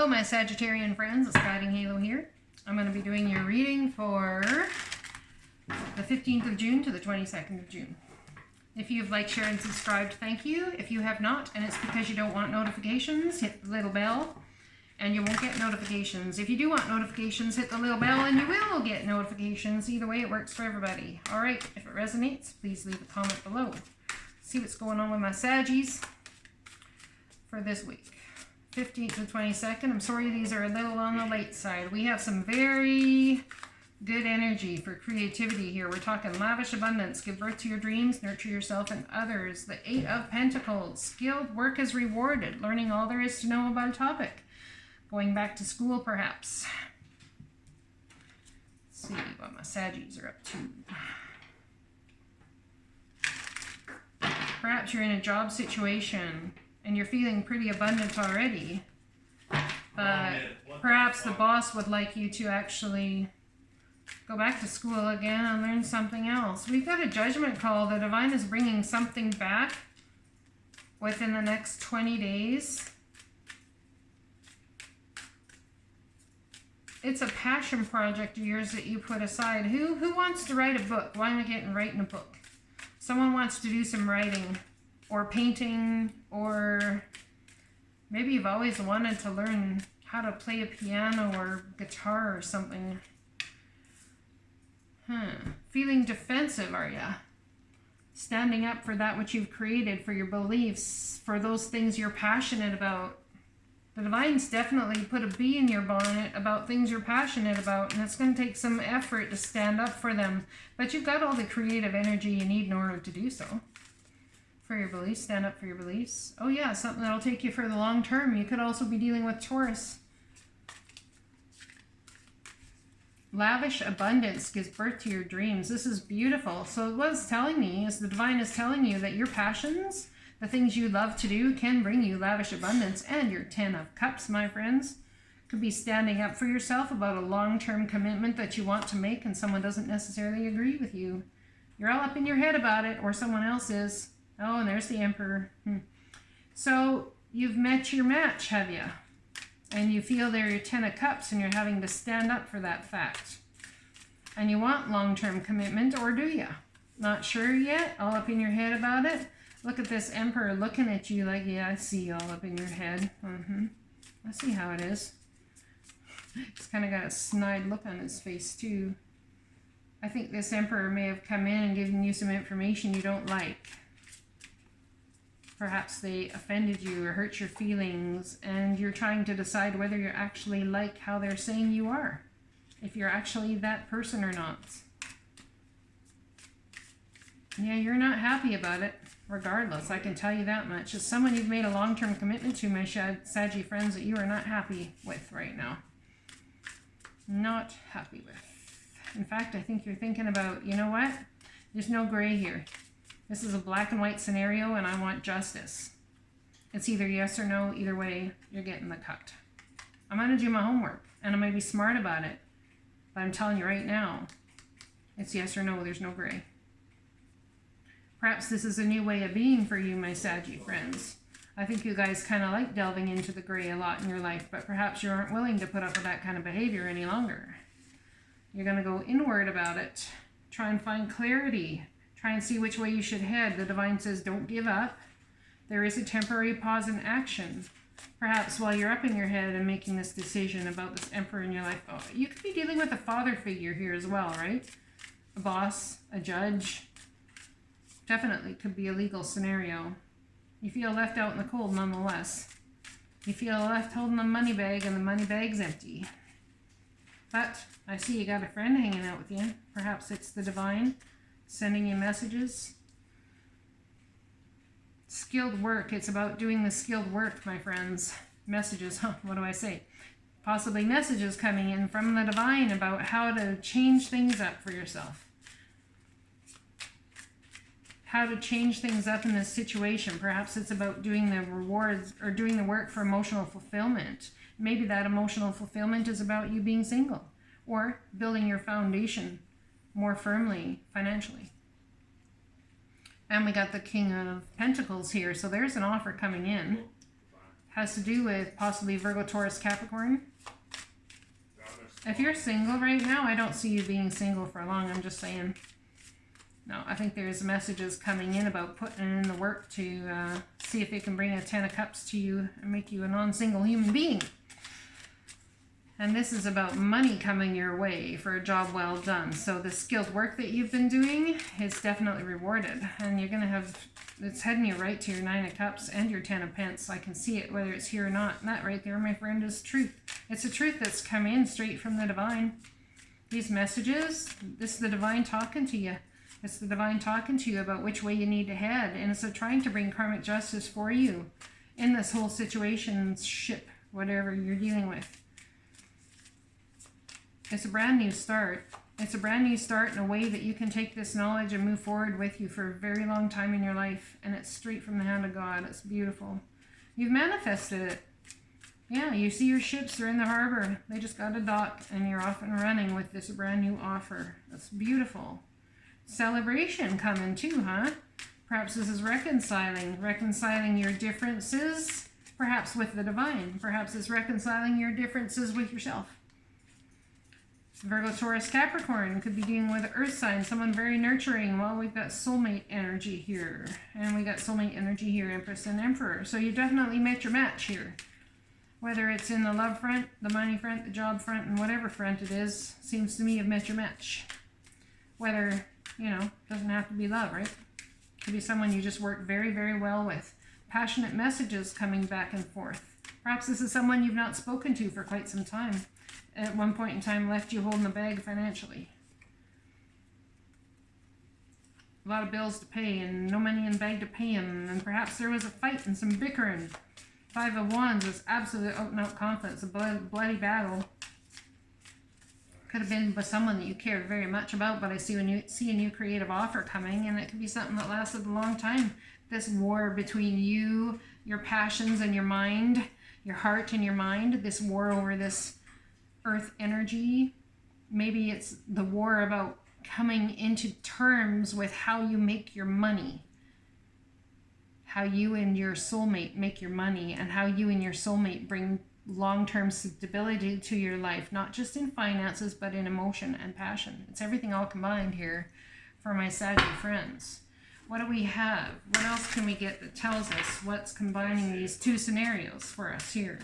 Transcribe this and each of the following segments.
Hello my Sagittarian friends, it's Guidinghalo here. I'm going to be doing your reading for the 15th of June to the 22nd of June. If you've liked, shared, and subscribed, thank you. If you have not, and it's because you don't want notifications, hit the little bell and you won't get notifications. If you do want notifications, hit the little bell and you will get notifications. Either way, it works for everybody. Alright, if it resonates, please leave a comment below. See what's going on with my Saggies for this week. 15th to 22nd. I'm sorry these are a little on the late side. We have some very good energy for creativity here. We're talking lavish abundance. Give birth to your dreams. Nurture yourself and others. The 8 of Pentacles. Skilled work is rewarded. Learning all there is to know about a topic. Going back to school perhaps. Let's see what my Saggies are up to. Perhaps you're in a job situation and you're feeling pretty abundant already, but perhaps the boss would like you to actually go back to school again and learn something else. We've got a judgment call. The divine is bringing something back within the next 20 days. It's a passion project of yours that you put aside. Who wants to write a book? Why am I getting writing a book? Someone wants to do some writing or painting, or maybe you've always wanted to learn how to play a piano or guitar or something. Feeling defensive, are ya? Standing up for that which you've created, for your beliefs, for those things you're passionate about. The divine's definitely put a bee in your bonnet about things you're passionate about, and it's going to take some effort to stand up for them. But you've got all the creative energy you need in order to do so. For your beliefs, stand up for your beliefs. Oh yeah, something that'll take you for the long term. You could also be dealing with Taurus. Lavish abundance gives birth to your dreams. This is beautiful. So what it's telling me is the divine is telling you that your passions, the things you love to do, can bring you lavish abundance. And your 10 of Cups, my friends, could be standing up for yourself about a long-term commitment that you want to make and someone doesn't necessarily agree with you. You're all up in your head about it, or someone else is. Oh, and there's the Emperor. So you've met your match, have you? And you feel they're your 10 of Cups and you're having to stand up for that fact. And you want long-term commitment, or do you? Not sure yet? All up in your head about it? Look at this Emperor looking at you like, yeah, I see you all up in your head. I see how it is. He's kind of got a snide look on his face, too. I think this Emperor may have come in and given you some information you don't like. Perhaps they offended you or hurt your feelings, and you're trying to decide whether you actually like how they're saying you are. If you're actually that person or not. Yeah, you're not happy about it, regardless. I can tell you that much. It's someone you've made a long-term commitment to, my Saggy friends, that you are not happy with right now. Not happy with. In fact, I think you're thinking about, you know what? There's no gray here. This is a black and white scenario, and I want justice. It's either yes or no. Either way, you're getting the cut. I'm going to do my homework, and I'm going to be smart about it. But I'm telling you right now, it's yes or no. There's no gray. Perhaps this is a new way of being for you, my Saggy friends. I think you guys kind of like delving into the gray a lot in your life, but perhaps you aren't willing to put up with that kind of behavior any longer. You're going to go inward about it. Try and find clarity. Try and see which way you should head. The divine says, don't give up. There is a temporary pause in action. Perhaps while you're up in your head and making this decision about this Emperor in your life, oh, you could be dealing with a father figure here as well, right? A boss, a judge. Definitely could be a legal scenario. You feel left out in the cold nonetheless. You feel left holding the money bag and the money bag's empty. But I see you got a friend hanging out with you. Perhaps it's the divine sending you messages. Skilled work. It's about doing the skilled work, my friends. Messages. What do I say? Possibly messages coming in from the divine about how to change things up for yourself. How to change things up in this situation. Perhaps it's about doing the rewards or doing the work for emotional fulfillment. Maybe that emotional fulfillment is about you being single or building your foundation more firmly financially. And we got the King of Pentacles here, so there's an offer coming in. Has to do with possibly Virgo, Taurus, Capricorn. If you're single right now, I don't see you being single for long. I'm just saying. No, I think there's messages coming in about putting in the work to see if they can bring a 10 of Cups to you and make you a non-single human being. And this is about money coming your way for a job well done. So the skilled work that you've been doing is definitely rewarded. And you're going to have, it's heading you right to your 9 of Cups and your 10 of Pence. I can see it whether it's here or not. And that right there, my friend, is truth. It's a truth that's come in straight from the divine. These messages, this is the divine talking to you. It's the divine talking to you about which way you need to head. And it's trying to bring karmic justice for you in this whole situation, ship, whatever you're dealing with. It's a brand new start. It's a brand new start in a way that you can take this knowledge and move forward with you for a very long time in your life. And it's straight from the hand of God. It's beautiful. You've manifested it. Yeah, you see your ships are in the harbor. They just got a dock and you're off and running with this brand new offer. That's beautiful. Celebration coming too, huh? Perhaps this is reconciling your differences, perhaps with the divine. Perhaps it's reconciling your differences with yourself. Virgo, Taurus, Capricorn could be dealing with earth sign, someone very nurturing. Well, we've got soulmate energy here. And we got soulmate energy here, Empress and Emperor. So you definitely met your match here. Whether it's in the love front, the money front, the job front, and whatever front it is, seems to me you've met your match. Whether, you know, doesn't have to be love, right? Could be someone you just work very, very well with. Passionate messages coming back and forth. Perhaps this is someone you've not spoken to for quite some time. At one point in time left you holding the bag financially. A lot of bills to pay and no money in the bag to pay them. And perhaps there was a fight and some bickering. 5 of Wands is absolute out and out conflict. It's a bloody battle. Could have been with someone that you cared very much about, but I see a new creative offer coming, and it could be something that lasted a long time. This war between you, your passions and your mind, your heart and your mind, this war over this earth energy. Maybe it's the war about coming into terms with how you make your money, how you and your soulmate make your money, and how you and your soulmate bring long-term stability to your life, not just in finances but in emotion and passion. It's everything all combined here for my Saggy friends. What do we have? What else can we get that tells us what's combining these two scenarios for us here?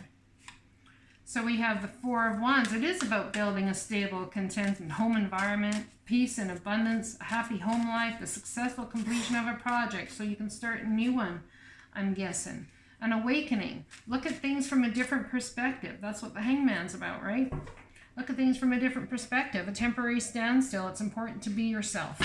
So we have the 4 of Wands. It is about building a stable, contented home environment, peace and abundance, a happy home life, the successful completion of a project so you can start a new one, I'm guessing. An awakening. Look at things from a different perspective. That's what the Hangman's about, right? Look at things from a different perspective. A temporary standstill. It's important to be yourself.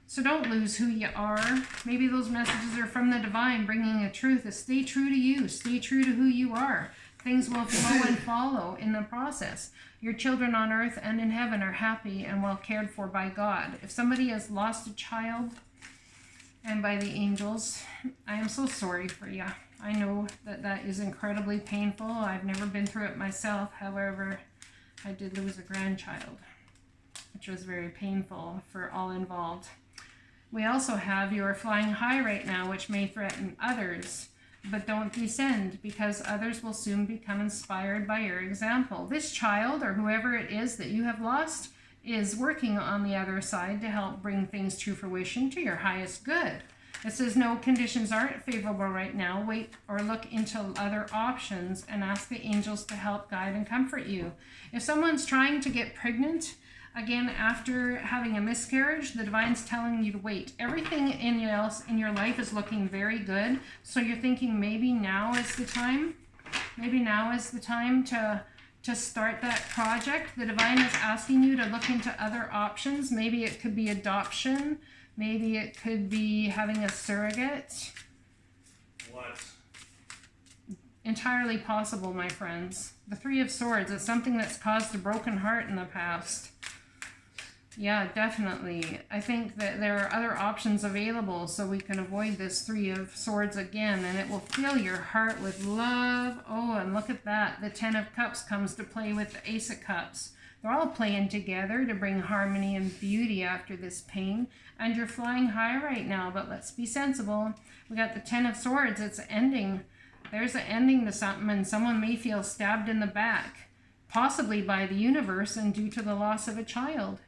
So don't lose who you are. Maybe those messages are from the divine, bringing a truth. Stay true to you. Stay true to who you are. Things will flow and follow in the process. Your children on earth and in heaven are happy and well cared for by God. If somebody has lost a child and by the angels, I am so sorry for you. I know that that is incredibly painful. I've never been through it myself. However, I did lose a grandchild, which was very painful for all involved. We also have you are flying high right now, which may threaten others. But don't descend, because others will soon become inspired by your example. This child, or whoever it is that you have lost, is working on the other side to help bring things to fruition to your highest good. It says no conditions aren't favorable right now. Wait or look into other options and ask the angels to help guide and comfort you. If someone's trying to get pregnant, again, after having a miscarriage, the divine's telling you to wait. Everything else in your life is looking very good. So you're thinking maybe now is the time. Maybe now is the time to start that project. The divine is asking you to look into other options. Maybe it could be adoption. Maybe it could be having a surrogate. What? Entirely possible, my friends. The 3 of Swords is something that's caused a broken heart in the past. Yeah, definitely. I think that there are other options available so we can avoid this 3 of Swords again, and it will fill your heart with love. Oh, and look at that. The 10 of Cups comes to play with the Ace of Cups. They're all playing together to bring harmony and beauty after this pain. And you're flying high right now, but let's be sensible. We got the 10 of Swords. It's ending There's an ending to something, and someone may feel stabbed in the back, possibly by the universe and due to the loss of a child.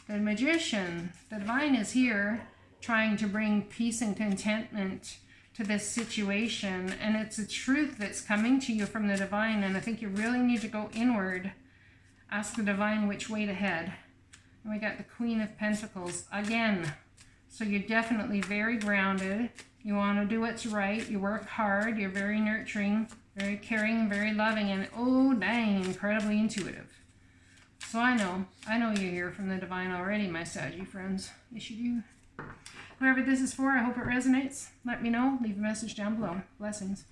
The Magician, the Divine, is here trying to bring peace and contentment to this situation, and it's a truth that's coming to you from the Divine, and I think you really need to go inward. Ask the Divine which way to head. And we got the Queen of Pentacles again. So you're definitely very grounded. You want to do what's right. You work hard. You're very nurturing, very caring, very loving, and oh dang, incredibly intuitive. So I know you hear from the Divine already, my Saggy friends. Yes, you do. Whoever this is for, I hope it resonates. Let me know. Leave a message down below. Blessings.